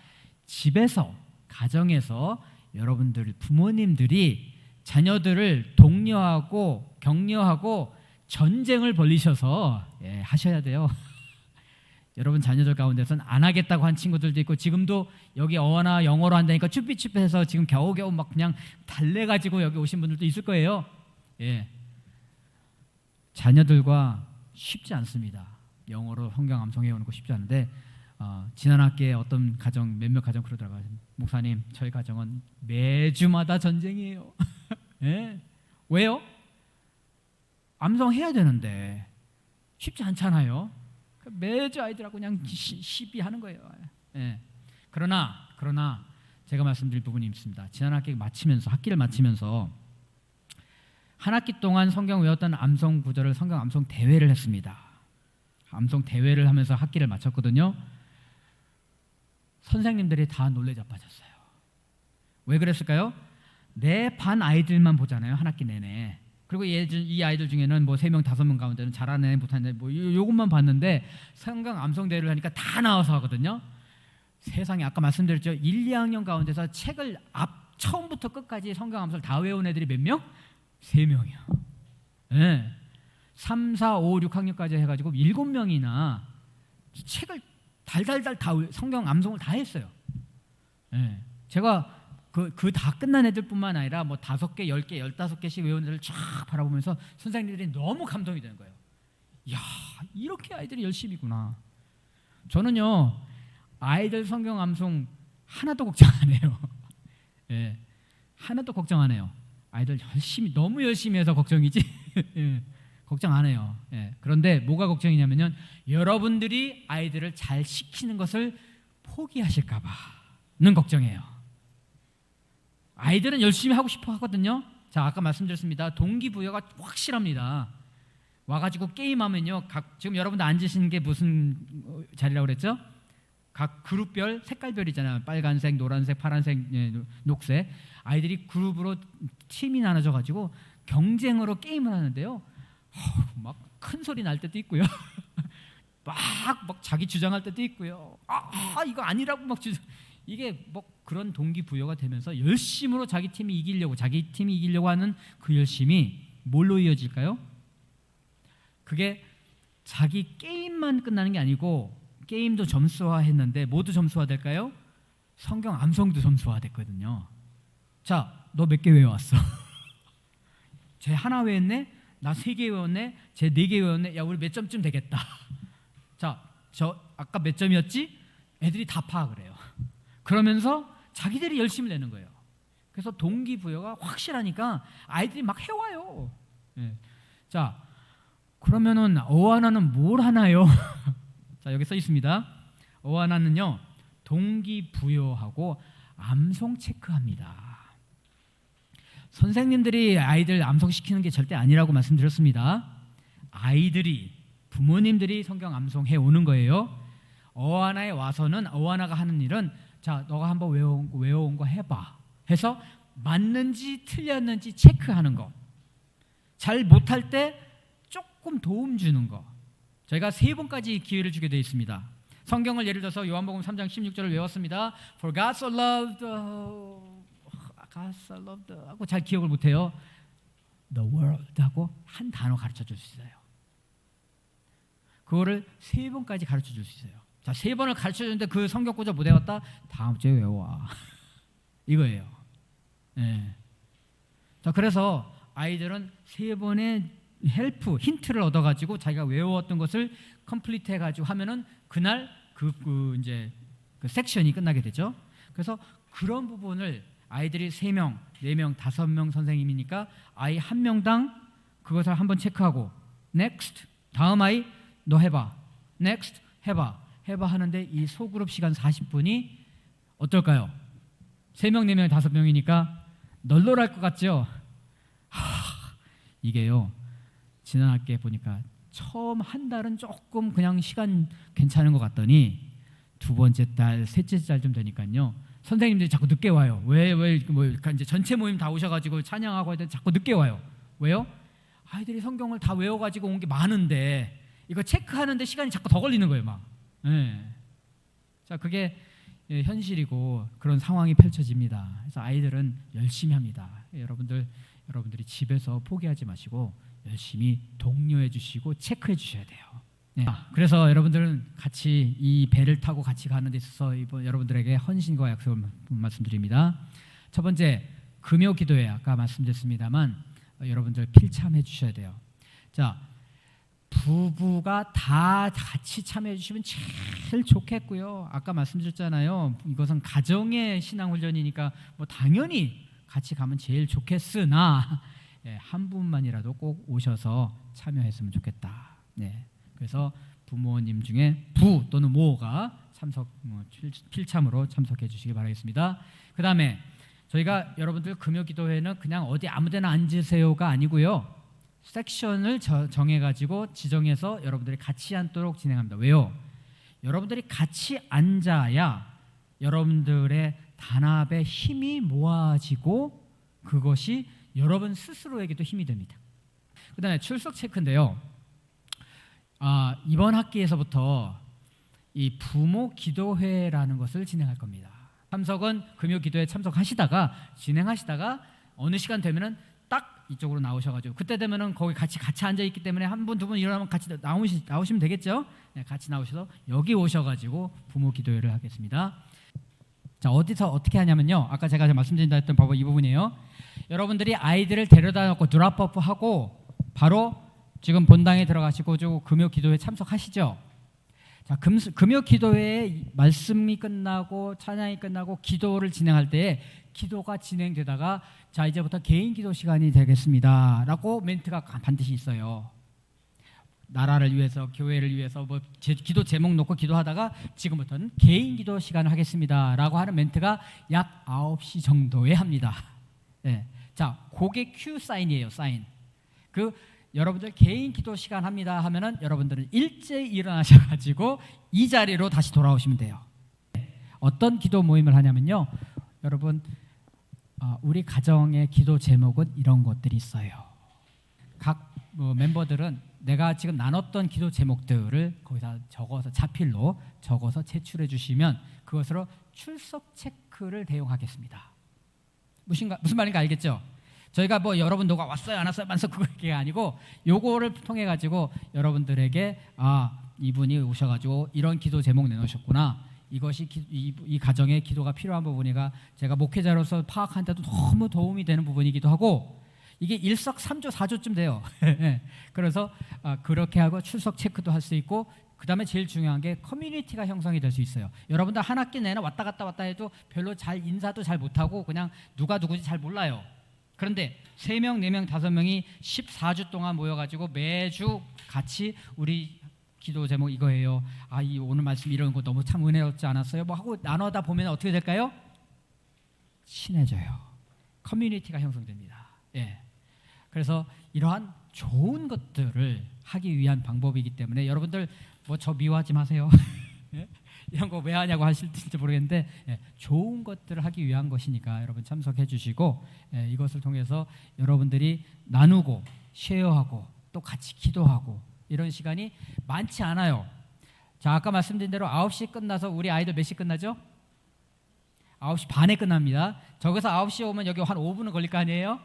집에서, 가정에서 여러분들 부모님들이 자녀들을 독려하고 격려하고 전쟁을 벌리셔서 하셔야 돼요. 여러분 자녀들 가운데서는 안 하겠다고 한 친구들도 있고 지금도 여기 어와나 영어로 한다니까 쭈삐쭈삐해서 지금 겨우겨우 막 그냥 달래가지고 여기 오신 분들도 있을 거예요. 예, 자녀들과 쉽지 않습니다. 영어로 성경 암송해 오는 거 쉽지 않은데 지난 학기에 어떤 가정 몇몇 가정 그러더라고요. 목사님 저희 가정은 매주마다 전쟁이에요. 예? 왜요? 암송해야 되는데 쉽지 않잖아요. 매주 아이들하고 그냥 시비하는 거예요. 예. 그러나 제가 말씀드릴 부분이 있습니다. 지난 학기를 마치면서 한 학기 동안 성경 외웠던 암송 구절을 성경 암송 대회를 했습니다. 암송 대회를 하면서 학기를 마쳤거든요. 선생님들이 다 놀래 자빠졌어요. 왜 그랬을까요? 내 반 아이들만 보잖아요. 한 학기 내내. 그리고 이 아이들 중에는 뭐 3명, 5명 가운데는 잘하네, 못하네, 뭐 요것만 봤는데 성경 암송 대회를 하니까 다 나와서 하거든요. 세상에 아까 말씀드렸죠. 1, 2학년 가운데서 책을 처음부터 끝까지 성경 암송을 다 외운 애들이 몇 명? 3명이요. 네. 3, 4, 5, 6학년까지 해가지고 7명이나 책을 달달달 다 성경 암송을 다 했어요. 네. 제가 그 다 끝난 애들뿐만 아니라 뭐 5개, 10개, 15개씩 외운 애들 쫙 바라보면서 선생님들이 너무 감동이 되는 거예요. 야, 이렇게 아이들이 열심히구나. 저는요 아이들 성경 암송 하나도 걱정 안 해요. 예, 하나도 걱정 안 해요. 아이들 너무 열심히 해서 걱정이지. 예, 걱정 안 해요. 예, 그런데 뭐가 걱정이냐면요, 여러분들이 아이들을 잘 시키는 것을 포기하실까봐는 걱정이에요. 아이들은 열심히 하고 싶어 하거든요. 자, 아까 말씀드렸습니다. 동기부여가 확실합니다. 와가지고 게임하면요, 지금 여러분들 앉으신 게 무슨 자리라고 그랬죠? 각 그룹별 색깔별이잖아요. 빨간색, 노란색, 파란색, 녹색. 아이들이 그룹으로 팀이 나눠져 가지고 경쟁으로 게임을 하는데요. 막 큰 소리 날 때도 있고요. 막 자기 주장할 때도 있고요. 이거 아니라고 막 이게 뭐 그런 동기부여가 되면서 열심으로 자기 팀이 이기려고 하는 그 열심이 뭘로 이어질까요? 그게 자기 게임만 끝나는 게 아니고, 게임도 점수화했는데 모두 점수화될까요? 성경 암송도 점수화됐거든요. 자, 너 몇 개 외워왔어? 쟤 하나 외웠네? 나 3개 외웠네? 쟤 4개 외웠네? 야, 우리 몇 점쯤 되겠다. 자, 저 아까 몇 점이었지? 애들이 다 파악을 해요. 그러면서 자기들이 열심히 내는 거예요. 그래서 동기부여가 확실하니까 아이들이 막 해와요. 네. 자, 그러면은 어하나는 뭘 하나요? 자, 여기 써 있습니다. 어하나는요, 동기부여하고 암송 체크합니다. 선생님들이 아이들 암송시키는 게 절대 아니라고 말씀드렸습니다. 아이들이, 부모님들이 성경 암송해 오는 거예요. 어하나에 와서는 어하나가 하는 일은, 자, 너가 한번 외워온 거 해봐 해서 맞는지 틀렸는지 체크하는 거, 잘 못할 때 조금 도움 주는 거. 저희가 3번까지 기회를 주게 되어 있습니다. 성경을 예를 들어서 요한복음 3장 16절을 외웠습니다. For God so loved, God so loved 하고 잘 기억을 못해요. The world 하고 한 단어 가르쳐 줄 수 있어요. 그거를 3번까지 가르쳐 줄 수 있어요. 자, 3번을 가르쳐 주는데 그 성경 구절 못 외웠다? 다음 주에 외워. 이거예요. 네. 자, 그래서 아이들은 3번의 헬프, 힌트를 얻어가지고 자기가 외웠던 것을 컴플리트 해가지고 하면은 그날 이제 그 섹션이 끝나게 되죠. 그래서 그런 부분을 아이들이 3명, 4명, 5명 선생님이니까 아이 1명당 그것을 한번 체크하고 next, 다음 아이 너 해봐, next 해봐 하는데 이 소그룹 시간 40분이 어떨까요? 3명, 4명, 5명이니까 널널할 것 같죠? 이게요, 지난 학기에 보니까 처음 한 달은 조금 그냥 시간 괜찮은 것 같더니 2번째 달, 셋째 달 좀 되니까요, 선생님들이 자꾸 늦게 와요. 이제 전체 모임 다 오셔가지고 찬양하고 하는데 자꾸 늦게 와요. 왜요? 아이들이 성경을 다 외워가지고 온 게 많은데 이거 체크하는데 시간이 자꾸 더 걸리는 거예요, 막. 네. 자, 그게 현실이고 그런 상황이 펼쳐집니다. 그래서 아이들은 열심히 합니다. 여러분들이 집에서 포기하지 마시고 열심히 독려해 주시고 체크해 주셔야 돼요. 네. 그래서 여러분들은 같이 이 배를 타고 같이 가는 데 있어서 이번 여러분들에게 헌신과 약속을 말씀드립니다. 첫 번째, 금요 기도회 아까 말씀드렸습니다만 여러분들 필참해 주셔야 돼요. 자, 부부가 다 같이 참여해 주시면 제일 좋겠고요. 아까 말씀드렸잖아요. 이것은 가정의 신앙 훈련이니까 뭐 당연히 같이 가면 제일 좋겠으나 한 분만이라도 꼭 오셔서 참여했으면 좋겠다. 네. 그래서 부모님 중에 부 또는 모가 필참으로 참석해 주시기 바라겠습니다. 그 다음에 저희가 여러분들 금요기도회는 그냥 어디 아무데나 앉으세요가 아니고요, 섹션을 정해가지고 지정해서 여러분들이 같이 앉도록 진행합니다. 왜요? 여러분들이 같이 앉아야 여러분들의 단합의 힘이 모아지고 그것이 여러분 스스로에게도 힘이 됩니다. 그 다음에 출석 체크인데요, 이번 학기에서부터 이 부모 기도회라는 것을 진행할 겁니다. 참석은 금요 기도회 참석하시다가 진행하시다가 어느 시간 되면은 딱 이쪽으로 나오셔가지고 그때 되면은 거기 같이 앉아 있기 때문에 한 분, 두 분 일어나면 같이 나오시면 되겠죠? 네, 같이 나오셔서 여기 오셔가지고 부모 기도회를 하겠습니다. 자, 어디서 어떻게 하냐면요, 아까 제가 말씀드린다 했던 방법 이 부분이에요. 여러분들이 아이들을 데려다 놓고 드랍오프 하고 바로 지금 본당에 들어가시고 금요 기도회 참석하시죠. 자, 금요 기도회에 말씀이 끝나고 찬양이 끝나고 기도를 진행할 때에 기도가 진행되다가 자, 이제부터 개인 기도 시간이 되겠습니다 라고 멘트가 반드시 있어요. 나라를 위해서, 교회를 위해서 뭐 기도 제목 놓고 기도하다가 지금부터는 개인 기도 시간을 하겠습니다 라고 하는 멘트가 약 9시 정도에 합니다. 네. 자, 그게 큐 사인이에요. 사인. 여러분들 개인 기도 시간 합니다 하면은 여러분들은 일제히 일어나셔가지고 이 자리로 다시 돌아오시면 돼요. 어떤 기도 모임을 하냐면요, 여러분, 우리 가정의 기도 제목은 이런 것들이 있어요. 각 멤버들은 내가 지금 나눴던 기도 제목들을 거기다 적어서 자필로 적어서 제출해 주시면 그것으로 출석 체크를 대용하겠습니다. 무슨 말인가 알겠죠? 저희가 뭐 여러분 누가 왔어요 안 왔어요 만서 그게 아니고 요거를 통해 가지고 여러분들에게 이분이 오셔가지고 이런 기도 제목 내놓으셨구나, 이것이 이 가정의 기도가 필요한 부분이가 제가 목회자로서 파악하는데도 너무 도움이 되는 부분이기도 하고 이게 일석삼조 4조쯤 돼요. 그래서 그렇게 하고 출석 체크도 할 수 있고 그 다음에 제일 중요한 게 커뮤니티가 형성이 될 수 있어요. 여러분들 한 학기 내내 왔다 갔다 해도 별로 인사도 잘 못하고 그냥 누가 누구인지 잘 몰라요. 그런데 3명, 4명, 5명이 14주 동안 모여가지고 매주 같이 우리 기도 제목 이거예요. 이 오늘 말씀 이런 거 너무 참 은혜롭지 않았어요? 뭐 하고 나누다 보면 어떻게 될까요? 친해져요. 커뮤니티가 형성됩니다. 예. 그래서 이러한 좋은 것들을 하기 위한 방법이기 때문에 여러분들 뭐 저 미워하지 마세요. 예? 이런 거 왜 하냐고 하실지 모르겠는데 좋은 것들을 하기 위한 것이니까 여러분 참석해 주시고 이것을 통해서 여러분들이 나누고 쉐어하고 또 같이 기도하고 이런 시간이 많지 않아요. 자, 아까 말씀드린 대로 9시 끝나서 우리 아이들 몇 시 끝나죠? 9시 반에 끝납니다. 저기서 9시에 오면 여기 한 5분은 걸릴 거 아니에요?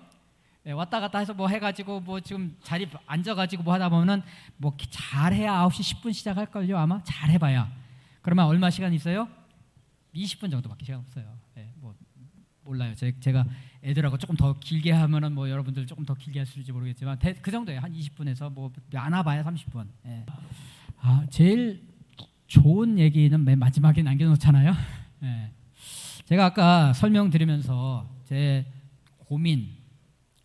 왔다 갔다 해서 뭐 해가지고 뭐 지금 자리 앉아가지고 뭐 하다 보면은 뭐 잘해야 9시 10분 시작할걸요 아마? 잘해봐야. 그러면 얼마 시간 있어요? 20분 정도밖에 시간 없어요. 뭐 몰라요. 제가 애들하고 조금 더 길게 하면은 뭐 여러분들 조금 더 길게 할 수 있을지 모르겠지만 그 정도예요. 한 20분에서 뭐 안아봐야 30분. 제일 좋은 얘기는 맨 마지막에 남겨놓잖아요. 제가 아까 설명드리면서 제 고민,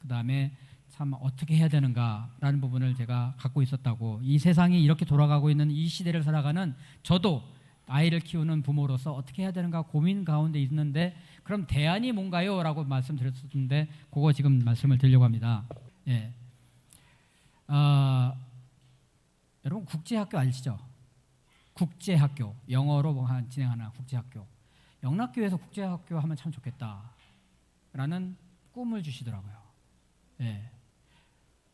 그 다음에 참 어떻게 해야 되는가라는 부분을 제가 갖고 있었다고. 이 세상이 이렇게 돌아가고 있는 이 시대를 살아가는 저도 아이를 키우는 부모로서 어떻게 해야 되는가 고민 가운데 있는데 그럼 대안이 뭔가요? 라고 말씀드렸었는데 그거 지금 말씀을 드리려고 합니다. 여러분 국제학교 아시죠? 국제학교, 영어로 진행하는 국제학교. 영락교회에서 국제학교 하면 참 좋겠다라는 꿈을 주시더라고요.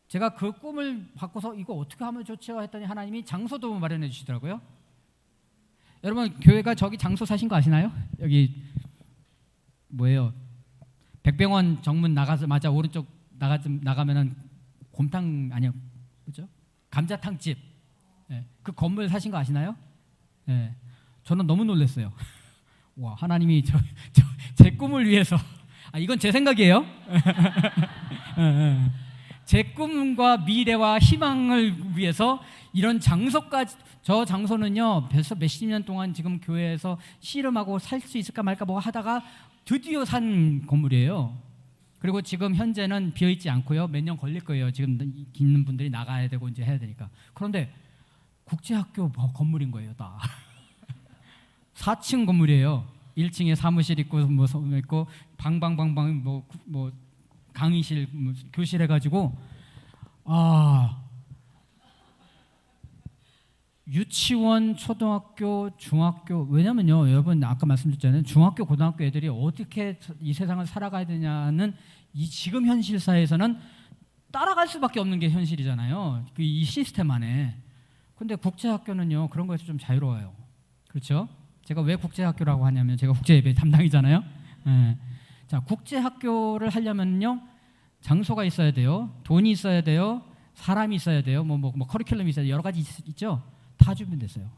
제가 그 꿈을 바꿔서 이거 어떻게 하면 좋죠? 했더니 하나님이 장소도 마련해 주시더라고요. 여러분 교회가 저기 장소 사신 거 아시나요? 여기 뭐예요? 백병원 정문 나가자마자 오른쪽 나가면은 곰탕 아니요, 그죠? 감자탕집. 그 건물 사신 거 아시나요? 저는 너무 놀랐어요. 와, 하나님이 제 꿈을 위해서. 이건 제 생각이에요. 제 꿈과 미래와 희망을 위해서 이런 장소까지. 저 장소는요 벌써 몇십 년 동안 지금 교회에서 씨름하고 살 수 있을까 말까 뭐 하다가 드디어 산 건물이에요. 그리고 지금 현재는 비어있지 않고요. 몇 년 걸릴 거예요. 지금 있는 분들이 나가야 되고 이제 해야 되니까. 그런데 국제학교 건물인 거예요, 다. 4층 건물이에요. 1층에 사무실 있고 뭐 있고 방방방방 뭐 강의실, 뭐 교실 해가지고 유치원, 초등학교, 중학교. 왜냐면요, 여러분 아까 말씀드렸잖아요. 중학교, 고등학교 애들이 어떻게 이 세상을 살아가야 되냐는 이 지금 현실 사회에서는 따라갈 수밖에 없는 게 현실이잖아요. 이 시스템 안에. 근데 국제학교는요 그런 거에서 좀 자유로워요. 그렇죠? 제가 왜 국제학교라고 하냐면 제가 국제예배 담당이잖아요. 자, 국제학교를 하려면요 장소가 있어야 돼요, 돈이 있어야 돼요, 사람이 있어야 돼요, 뭐 커리큘럼이 있어야 돼요. 여러 가지 있죠. 다 준비됐어요.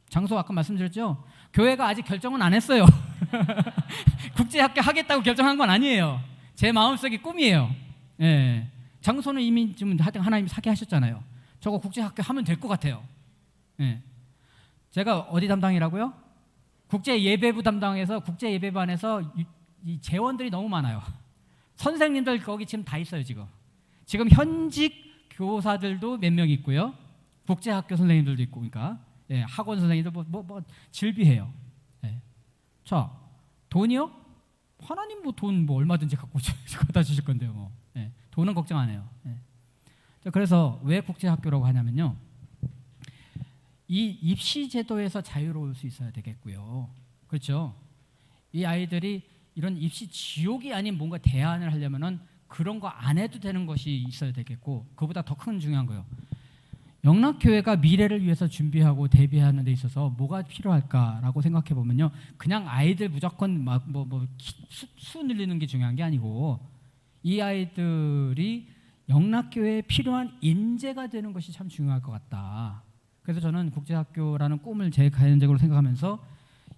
장소 아까 말씀드렸죠. 교회가 아직 결정은 안 했어요. 국제학교 하겠다고 결정한 건 아니에요. 제 마음속의 꿈이에요. 장소는 이미 지금 하나님이 사게 하셨잖아요. 저거 국제학교 하면 될 것 같아요. 제가 어디 담당이라고요? 국제예배부 담당해서 국제예배반에서 이 재원들이 너무 많아요. 선생님들 거기 지금 다 있어요. 지금 현직 교사들도 몇 명 있고요. 국제학교 선생님들도 있고, 그러니까 학원 선생님들 뭐 질비해요. 자, 돈이요? 하나님 뭐 돈 뭐 얼마든지 갖다 주실 건데요. 뭐. 돈은 걱정 안 해요. 자, 그래서 왜 국제학교라고 하냐면요, 이 입시 제도에서 자유로울 수 있어야 되겠고요. 그렇죠? 이 아이들이 이런 입시 지옥이 아닌 뭔가 대안을 하려면은 그런 거 안 해도 되는 것이 있어야 되겠고, 그보다 더 큰 중요한 거예요. 영락교회가 미래를 위해서 준비하고 대비하는 데 있어서 뭐가 필요할까라고 생각해 보면요, 그냥 아이들 무조건 막 수 늘리는 게 중요한 게 아니고 이 아이들이 영락교회에 필요한 인재가 되는 것이 참 중요할 것 같다. 그래서 저는 국제학교라는 꿈을 제 개인적으로 생각하면서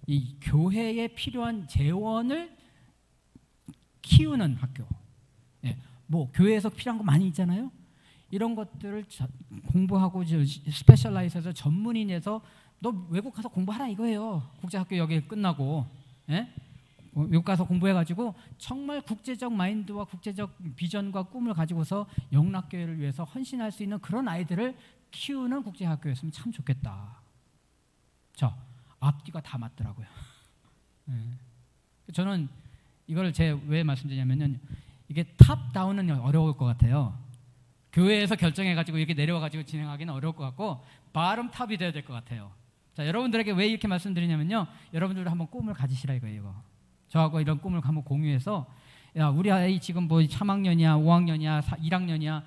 이 교회에 필요한 재원을 키우는 학교. 뭐 교회에서 필요한 거 많이 있잖아요. 이런 것들을 공부하고 스페셜라이즈해서 전문인에서 너 외국 가서 공부하라 이거예요. 국제학교 여기 끝나고 외국 가서 공부해가지고 정말 국제적 마인드와 국제적 비전과 꿈을 가지고서 영락교회를 위해서 헌신할 수 있는 그런 아이들을 키우는 국제학교였으면 참 좋겠다. 앞뒤가 다 맞더라고요. 저는 이걸 왜 말씀드리냐면요, 이게 탑다운은 어려울 것 같아요. 교회에서 결정해가지고 이렇게 내려와가지고 진행하기는 어려울 것 같고 바텀탑이 돼야 될 것 같아요. 자, 여러분들에게 왜 이렇게 말씀드리냐면요, 여러분들도 한번 꿈을 가지시라 이거예요. 저하고 이런 꿈을 한번 공유해서, 야, 우리 아이 지금 뭐 3학년이야 5학년이야 1학년이야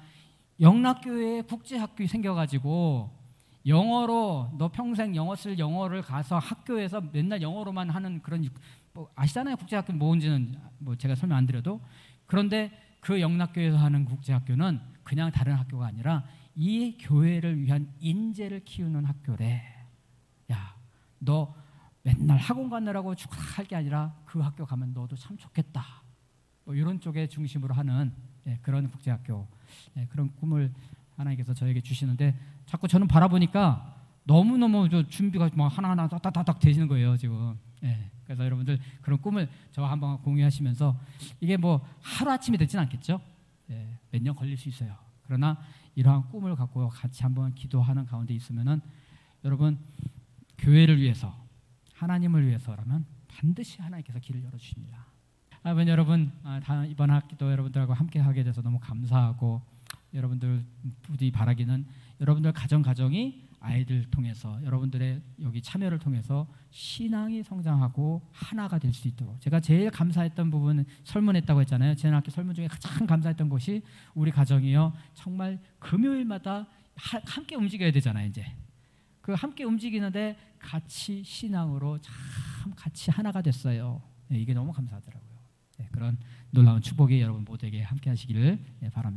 영락교회에 국제학교 생겨가지고 영어로 너 평생 영어를 가서 학교에서 맨날 영어로만 하는 그런, 뭐 아시잖아요. 국제학교 뭔지는 뭐 제가 설명 안 드려도. 그런데 그 영락교회에서 하는 국제학교는 그냥 다른 학교가 아니라 이 교회를 위한 인재를 키우는 학교래. 야, 너 맨날 학원 가느라고 할 게 아니라 그 학교 가면 너도 참 좋겠다. 뭐 이런 쪽에 중심으로 하는 그런 국제학교, 그런 꿈을 하나님께서 저에게 주시는데, 자꾸 저는 바라보니까 너무너무 준비가 막 하나하나 딱딱딱 되시는 거예요 지금. 그래서 여러분들 그런 꿈을 저와 한번 공유하시면서, 이게 뭐 하루아침에 되진 않겠죠. 몇 년 걸릴 수 있어요. 그러나 이러한 꿈을 갖고 같이 한번 기도하는 가운데 있으면은, 여러분 교회를 위해서, 하나님을 위해서라면 반드시 하나님께서 길을 열어주십니다. 여러분, 이번 학기도 여러분들하고 함께 하게 돼서 너무 감사하고, 여러분들 부디 바라기는 여러분들 가정이 아이들 통해서, 여러분들의 여기 참여를 통해서 신앙이 성장하고 하나가 될 수 있도록. 제가 제일 감사했던 부분은 설문했다고 했잖아요. 지난학기 설문 중에 가장 감사했던 것이 우리 가정이요, 정말 금요일마다 함께 움직여야 되잖아요. 이제 그 함께 움직이는데 같이 신앙으로 참 같이 하나가 됐어요. 이게 너무 감사하더라고요. 그런 놀라운 축복이 여러분 모두에게 함께 하시기를 바랍니다.